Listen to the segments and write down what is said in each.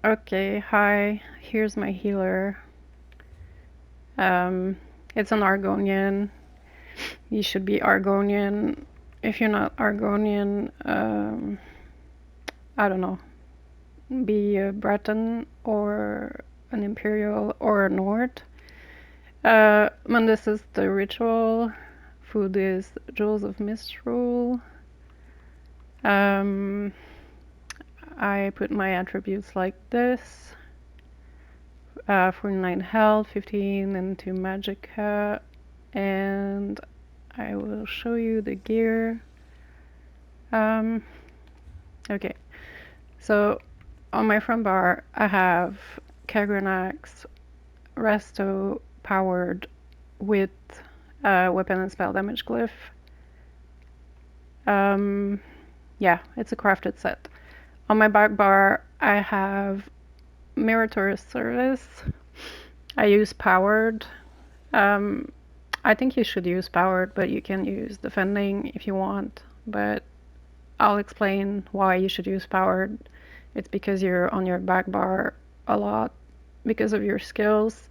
Okay, hi, here's my healer. It's an Argonian. You should be Argonian. If you're not Argonian, I don't know, be a Breton or an Imperial or a Nord. And this is the ritual. Food is Jewels of Misrule. Um, I put my attributes like this. 49 health, 15 into magicka, and I will show you the gear. Okay, so on my front bar I have Kagrenac's resto powered with weapon and spell damage glyph. Yeah, it's a crafted set. On my back bar I have Meritorious Service. I use powered. I think you should use powered, but you can use defending if you want. But I'll explain why you should use powered. It's because you're on your back bar a lot because of your skills,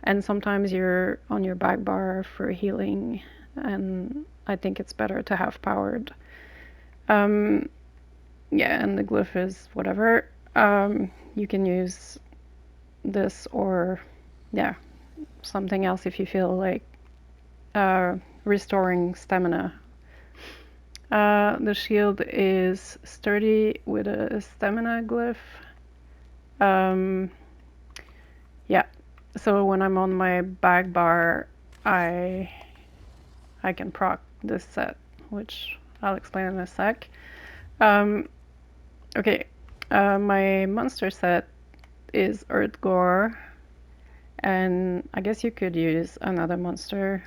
and sometimes you're on your back bar for healing, and I think it's better to have powered. Yeah, and the glyph is whatever. You can use this or, yeah, something else if you feel like restoring stamina. The shield is sturdy with a stamina glyph. Yeah, so when I'm on my back bar, I can proc this set, which I'll explain in a sec. Okay, my monster set is Earth Gore, and I guess you could use another monster.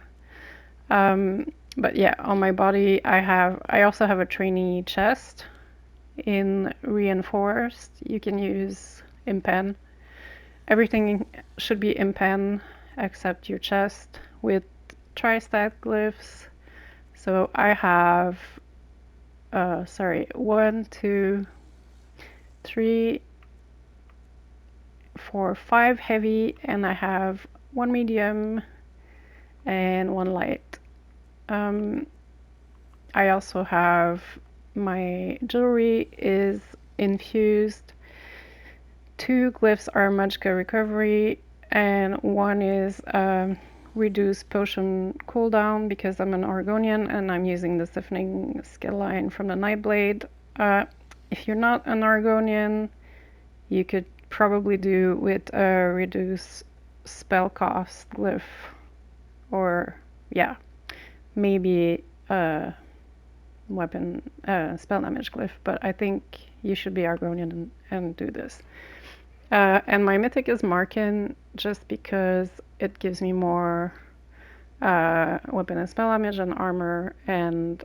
But yeah, on my body I also have a trainee chest. In reinforced, you can use impen. Everything should be impen except your chest with tri-stat glyphs. So I have, 1, 2, 3, 4, 5 heavy, and I have 1 medium and 1 light. I also have my jewelry is infused. 2 glyphs are magicka recovery, and 1 is reduce potion cooldown because I'm an Argonian and I'm using the siphoning skill line from the Nightblade. If you're not an Argonian, you could probably do with a reduce spell cost glyph, or yeah, maybe weapon spell damage glyph, but I think you should be Argonian and do this. And my mythic is Markyn just because it gives me more weapon and spell damage and armor, and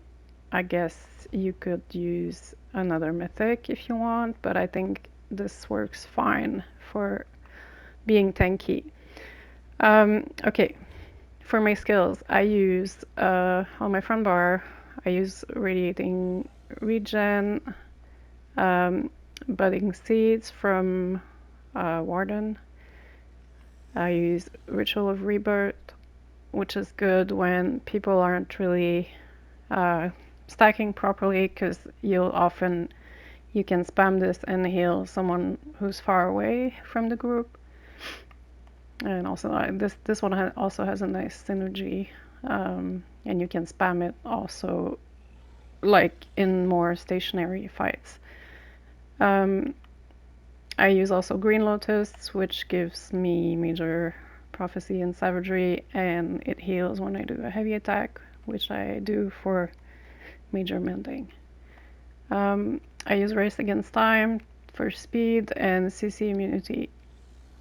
I guess you could use another mythic if you want, but I think this works fine for being tanky. Okay, for my skills, I use on my front bar, I use radiating regen, budding seeds from Warden. I use Ritual of Rebirth, which is good when people aren't really stacking properly, because you can spam this and heal someone who's far away from the group. And also this one also has a nice synergy, and you can spam it also like in more stationary fights. I use also Green Lotus, which gives me major prophecy and savagery, and it heals when I do a heavy attack, which I do for major mending. I use Race Against Time for speed and CC immunity,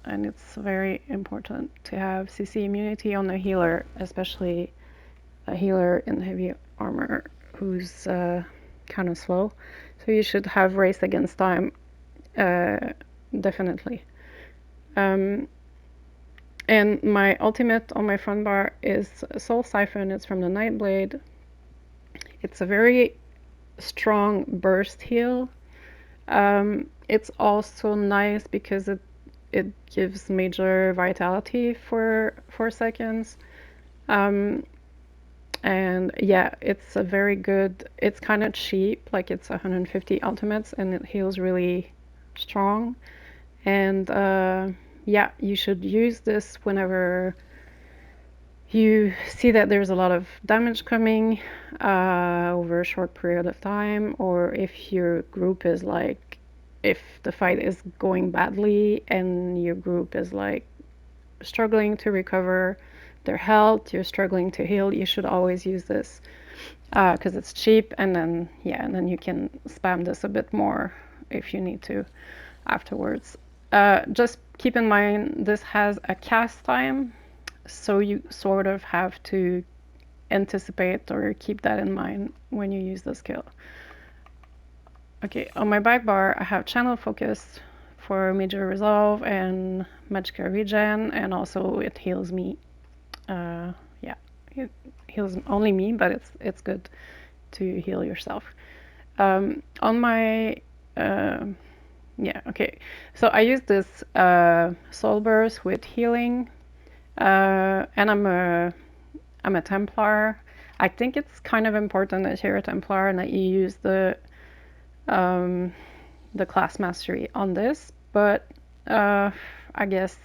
and it's very important to have CC immunity on a healer, especially a healer in heavy armor who's kind of slow. So you should have Race Against Time, definitely. And my ultimate on my front bar is Soul Siphon. It's from the Nightblade. It's a very strong burst heal. it's also nice because it gives major vitality for 4 seconds. And yeah, it's a very good, it's kind of cheap, like it's 150 ultimates and it heals really strong. And yeah, you should use this whenever you see that there's a lot of damage coming over a short period of time, or if your group is like, if the fight is going badly and your group is like struggling to recover their health, you're struggling to heal, you should always use this because it's cheap, and then yeah, and then you can spam this a bit more if you need to afterwards. Just keep in mind this has a cast time, so you sort of have to anticipate or keep that in mind when you use the skill. Okay, on my back bar I have channel focus for major resolve and magicka regen, and also it heals me. Yeah, it heals only me, but it's good to heal yourself. On my yeah, okay, so I use this soul burst with healing, and I'm a Templar. I think it's kind of important that you're a Templar and that you use the class mastery on this, but I guess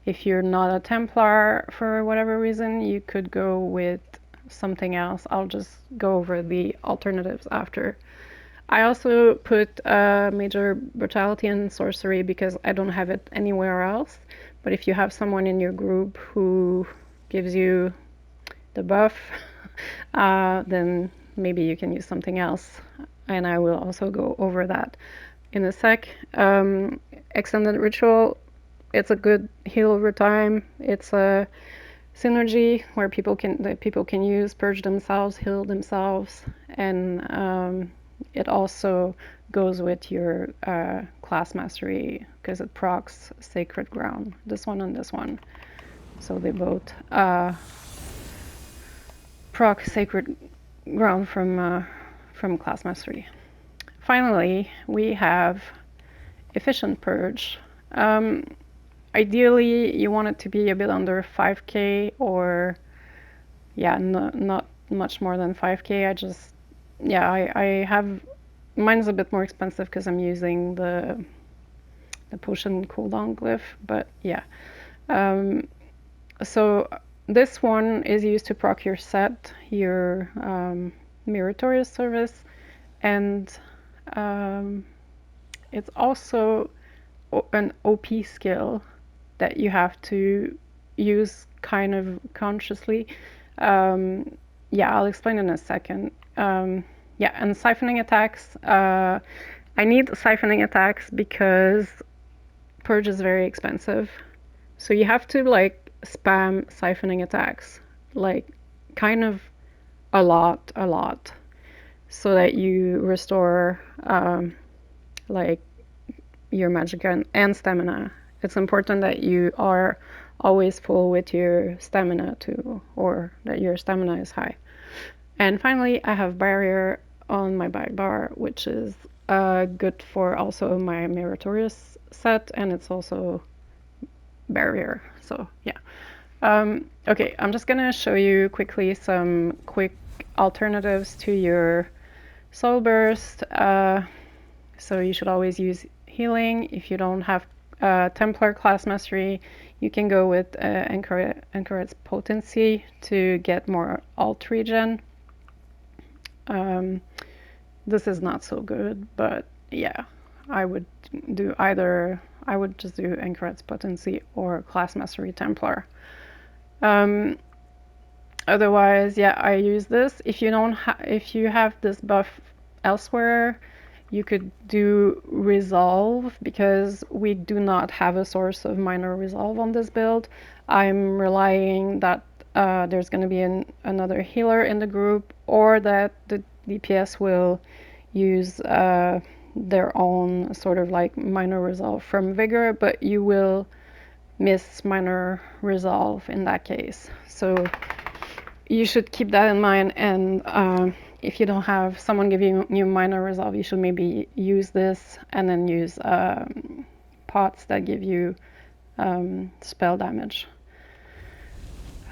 if you're not a Templar for whatever reason, you could go with something else. I'll just go over the alternatives after. I also put major brutality and sorcery because I don't have it anywhere else. But if you have someone in your group who gives you the buff, then maybe you can use something else. And I will also go over that in a sec. Extended ritual, it's a good heal over time. It's a synergy where people can use, purge themselves, heal themselves, and it also goes with your class mastery because it procs sacred ground, this one and this one, so they both proc sacred ground from class mastery. Finally, we have efficient purge. Ideally, you want it to be a bit under 5k, or yeah, not much more than 5k. I have, mine's a bit more expensive because I'm using the potion cooldown glyph, but yeah. So this one is used to proc your set, your Meritorious Service, and it's also an OP skill that you have to use kind of consciously. Yeah, I'll explain in a second. Yeah, and siphoning attacks. I need siphoning attacks because purge is very expensive. So you have to like spam siphoning attacks, like kind of a lot, so that you restore like your magicka and stamina. It's important that you are always full with your stamina too, or that your stamina is high. And finally, I have barrier on my back bar, which is good for also my meritorious set, and it's also barrier. So yeah. Okay, I'm just gonna show you quickly some quick alternatives to your soul burst. So you should always use healing. If you don't have Templar class mastery, you can go with Anchoret's potency to get more alt regen. This is not so good, but yeah, I would do either. I would just do Anchoret's potency or class mastery Templar. Otherwise, yeah, I use this. If you have this buff elsewhere, you could do resolve, because we do not have a source of minor resolve on this build. I'm relying that there's going to be another healer in the group, or that the DPS will use their own sort of like minor resolve from vigor, but you will miss minor resolve in that case. So you should keep that in mind, and if you don't have someone giving you minor resolve, you should maybe use this and then use pots that give you spell damage.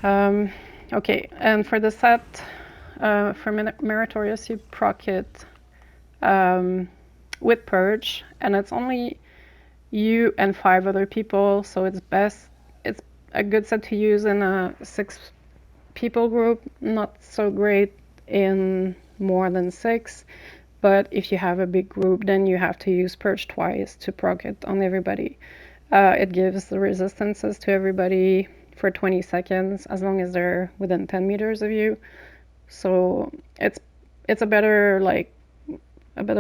Okay, and for the set, for Meritorious, you proc it with Purge, and it's only you and 5 other people, so it's a good set to use in a 6 people group, not so great in more than 6, but if you have a big group, then you have to use Purge twice to proc it on everybody. It gives the resistances to everybody for 20 seconds as long as they're within 10 meters of you. So it's a better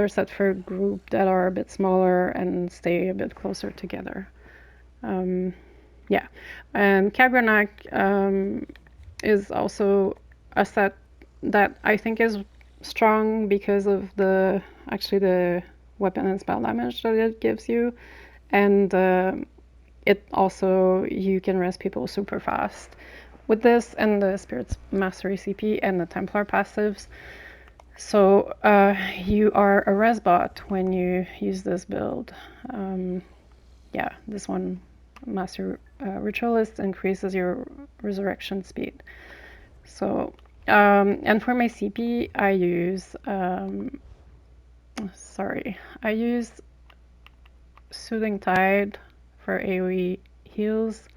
set for a group that are a bit smaller and stay a bit closer together. Yeah, and Kagrenac is also a set that I think is strong because of the weapon and spell damage that it gives you, and it also, you can rest people super fast with this and the Spirit's Mastery CP and the Templar passives. So you are a res bot when you use this build. Yeah, this one, Master Ritualist, increases your resurrection speed. So, and for my CP, I use, I use Soothing Tide for AoE heals,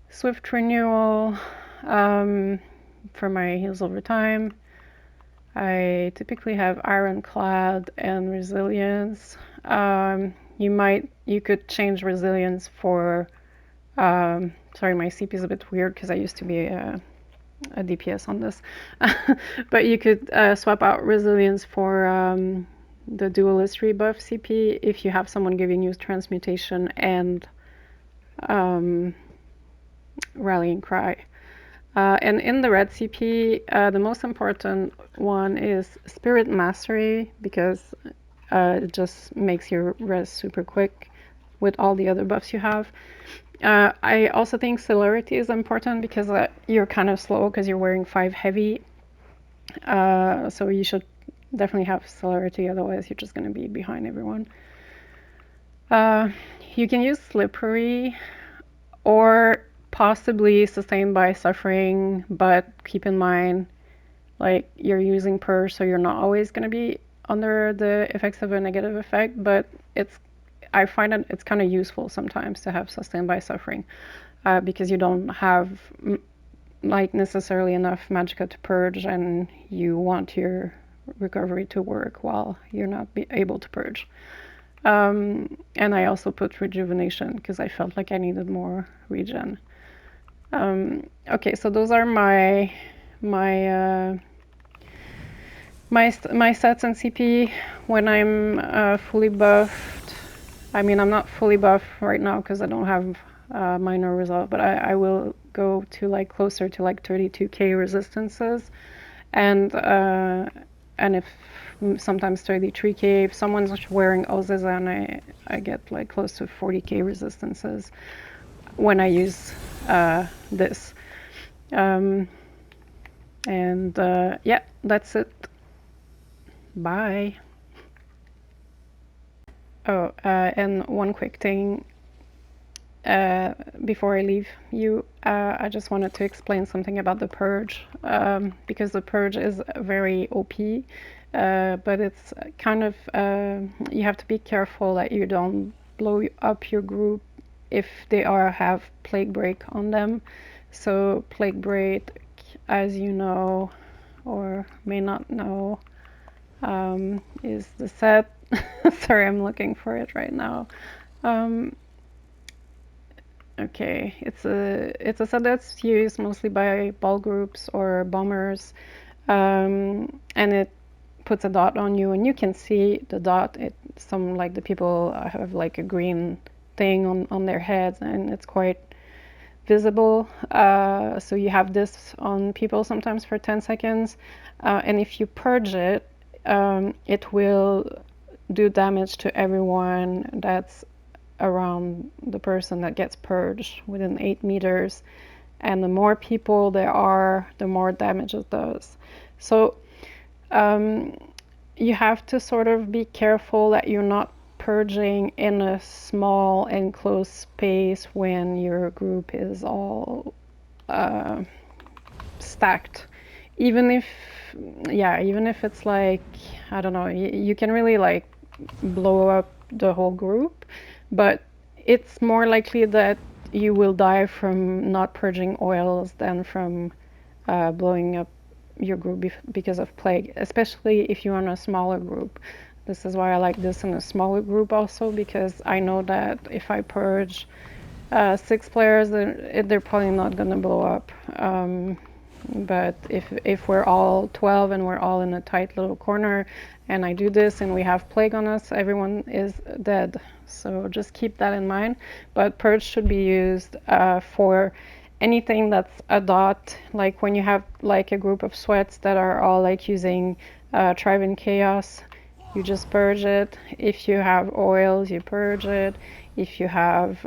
Swift Renewal for my heals over time. I typically have Ironclad and Resilience. You could change Resilience for, sorry, my CP is a bit weird because I used to be a DPS on this, but you could swap out Resilience for the Duelist rebuff CP if you have someone giving you Transmutation and Rallying Cry. And in the red CP, the most important one is Spirit Mastery, because it just makes your res super quick with all the other buffs you have. I also think celerity is important because you're kind of slow because you're wearing 5 heavy. So you should definitely have celerity, otherwise you're just going to be behind everyone. You can use Slippery or possibly Sustained by Suffering, but keep in mind, like, you're using Purge, so you're not always going to be under the effects of a negative effect, but I find that it's kind of useful sometimes to have Sustained by Suffering, because you don't have necessarily enough magicka to purge, and you want your recovery to work while you're not able to purge. And I also put rejuvenation because I felt like I needed more regen. Okay, so those are my sets and CP when I'm fully buffed. I mean, I'm not fully buffed right now because I don't have minor resolve, but I will go to closer to 32k resistances, and if sometimes 33k. If someone's wearing Ozezan, I get close to 40k resistances when I use this. And yeah, that's it. Bye. Oh, and one quick thing before I leave you, I just wanted to explain something about the Purge, because the Purge is very OP, but it's kind of, you have to be careful that you don't blow up your group if they have Plague Break on them. So Plague Break, as you know, or may not know, is the set. Sorry, I'm looking for it right now. Okay, it's a set that's used mostly by ball groups or bombers, and it puts a dot on you, and you can see the dot. The people have a green thing on their heads, and it's quite visible. So you have this on people sometimes for 10 seconds, and if you purge it, it will do damage to everyone that's around the person that gets purged within 8 meters, and the more people there are, the more damage it does. So You have to sort of be careful that you're not purging in a small enclosed space when your group is all stacked. Even if, yeah, even if it's like, I don't know, you can really like blow up the whole group, but it's more likely that you will die from not purging oils than from blowing up your group because of plague, especially if you're on a smaller group. This is why I like this in a smaller group also, because I know that if I purge 6 players, they're probably not going to blow up. But if we're all 12 and we're all in a tight little corner and I do this and we have plague on us, everyone is dead. So just keep that in mind. But purge should be used for anything that's a dot, like when you have like a group of sweats that are all like using Tribe and Chaos, you just purge it. If you have oils, you purge it. If you have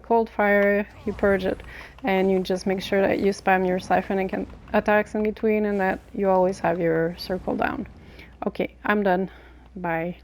cold fire, you purge it. And you just make sure that you spam your siphoning attacks in between and that you always have your circle down. Okay, I'm done. Bye.